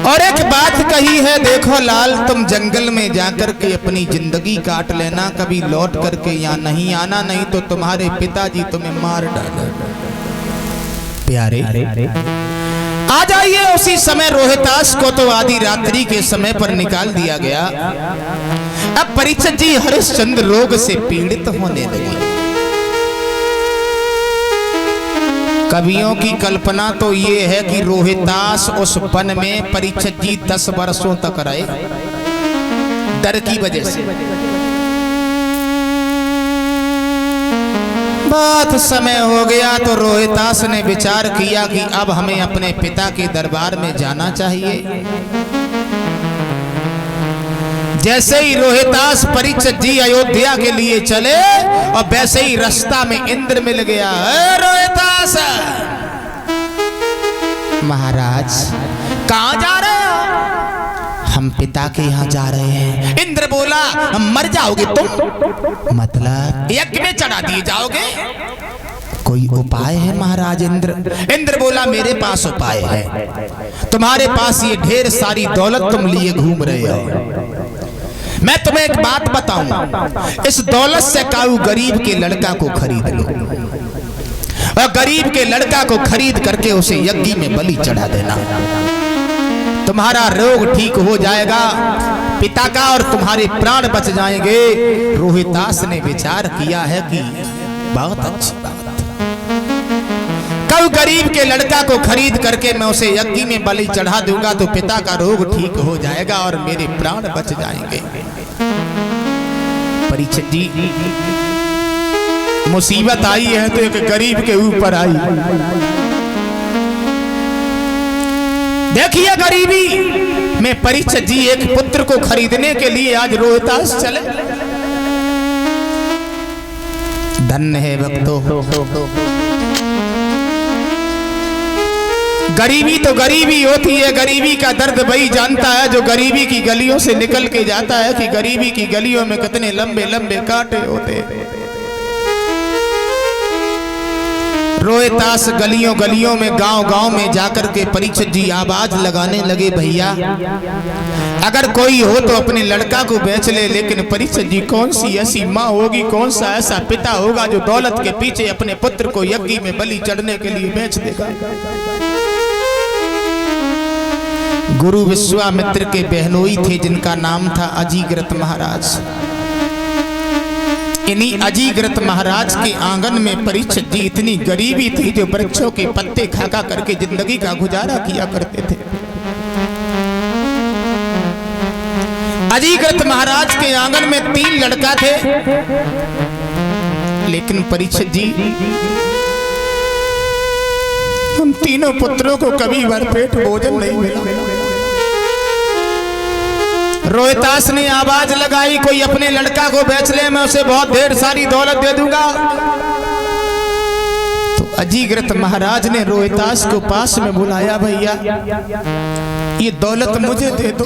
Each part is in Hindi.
और एक बात कही है, देखो लाल, तुम जंगल में जाकर के अपनी जिंदगी काट लेना, कभी लौट करके यहाँ नहीं आना, नहीं तो तुम्हारे पिताजी तुम्हें मार डालेंगे। प्यारे आ जाइए। उसी समय रोहितास को तो आधी रात्रि के समय पर निकाल दिया गया। अब परीक्षित जी हरिश्चंद्र रोग से पीड़ित होने लगे। कवियों की कल्पना तो ये है कि रोहितास उस वन में परीक्षित जी 10 वर्षों तक रहे, डर की वजह से। बहुत समय हो गया तो रोहितास ने विचार किया कि अब हमें अपने पिता के दरबार में जाना चाहिए। जैसे ही रोहितास परीक्षित जी अयोध्या के लिए चले और वैसे ही रास्ता में इंद्र मिल गया। रोहितास, महाराज कहाँ जा रहे हो? हम पिता के यहाँ जा रहे हैं। इंद्र बोला, मर जाओगे तुम? मतलब यज्ञ में चढ़ा दिए जाओगे? कोई उपाय है महाराज? इंद्र बोला, मेरे पास उपाय है। तुम्हारे पास ये ढेर सारी दौलत तुम लिए घूम रहे हो, मैं तुम्हें एक बात बताऊं, इस दौलत से काऊ गरीब के लड़का को खरीद लो और गरीब के लड़का को खरीद करके उसे यज्ञ में बलि चढ़ा देना। तुम्हारा रोग ठीक हो जाएगा पिता का और तुम्हारे प्राण बच जाएंगे। रोहितास ने विचार किया है कि बहुत अच्छी बात, कल गरीब के लड़का को खरीद करके मैं उसे यज्ञ में बलि चढ़ा दूंगा तो पिता का रोग ठीक हो जाएगा और मेरे प्राण बच जाएंगे। परीक्षित जी, मुसीबत आई है तो एक गरीब के ऊपर आई। देखिए गरीबी में परीक्षित जी एक पुत्र को खरीदने के लिए आज रोहितास चले। धन्य है भक्तों, गरीबी तो गरीबी होती है। गरीबी का दर्द वही जानता है जो गरीबी की गलियों से निकल के जाता है कि गरीबी की गलियों में कितने लंबे लंबे कांटे होते हैं। रोहितास गलियों गलियों में गांव गांव में जाकर के परीक्षित जी आवाज लगाने लगे, भैया अगर कोई हो तो अपने लड़का को बेच ले। लेकिन परीक्षित जी, कौन सी ऐसी माँ होगी, कौन सा ऐसा पिता होगा जो दौलत के पीछे अपने पुत्र को यज्ञ में बलि चढ़ने के लिए बेच देगा? गुरु विश्वामित्र के बहनोई थे जिनका नाम था अजीग्रत महाराज। इन्हीं अजीग्रत महाराज के आंगन में परीक्षित जी इतनी गरीबी थी जो वृक्षों के पत्ते खाका करके जिंदगी का गुजारा किया करते थे। अजीग्रत महाराज के आंगन में 3 लड़का थे, लेकिन परीक्षित जी उन तीनों पुत्रों को कभी भरपेट भोजन नहीं मिला। रोहितास ने आवाज लगाई, कोई अपने लड़का को बेच ले, मैं उसे बहुत ढेर सारी दौलत दे दूंगा। तो अजीग्रत महाराज ने रोहितास को पास में बुलाया, भैया ये दौलत मुझे दे दो,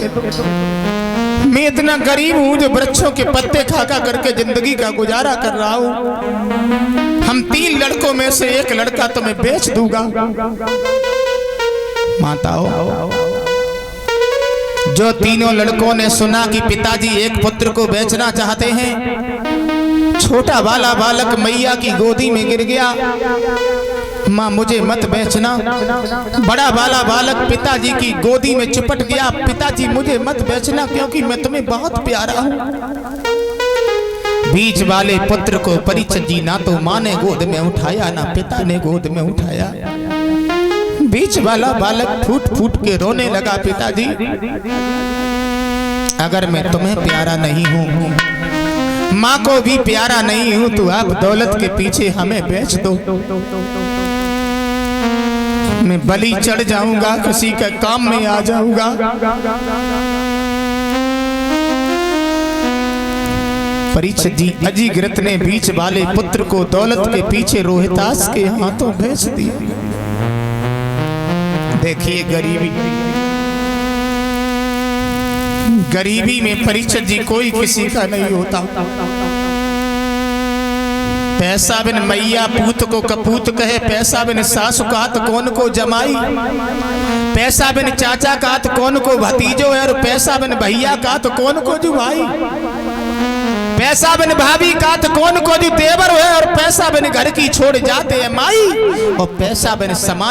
मैं इतना गरीब हूं जो वृक्षों के पत्ते खाका करके जिंदगी का गुजारा कर रहा हूं। हम 3 लड़कों में से एक लड़का तुम्हें बेच दूंगा। माताओं, जो तीनों लड़कों ने सुना कि पिताजी एक पुत्र को बेचना चाहते हैं, छोटा वाला बालक मैया की गोदी में गिर गया, माँ मुझे मत बेचना। बड़ा वाला बालक पिताजी की गोदी में चिपट गया, पिताजी मुझे मत बेचना क्योंकि मैं तुम्हें बहुत प्यारा हूँ। बीच वाले पुत्र को परीक्षित जी ना तो माँ ने गोद में उठाया ना पिता ने गोद में उठाया। बीच वाला बालक फूट फूट के रोने लगा, पिताजी अगर मैं तुम्हें प्यारा नहीं हूँ, माँ को भी प्यारा नहीं हूँ, तो आप दौलत के पीछे हमें बेच दो, मैं बलि चढ़ जाऊंगा, किसी के काम में आ जाऊंगा। परीक्षित जी अजीग्रत ने बीच वाले पुत्र को दौलत के पीछे रोहितास के हाथों बेच दिया। देखिए गरीबी में परीक्षित जी कोई किसी का नहीं होता। पैसा बिन मैया पूत को कपूत कहे, पैसा बिन सासु कात कौन को जमाई, पैसा बिन चाचा का तो कौन को भतीजो है, और पैसा बिन भैया का तो कौन को जो भाई, पैसा बिन भाभी का तो कौन को जो देवर है, और पैसा बिन घर की छोड़ जाते हैं माई, और पैसा बिन समाज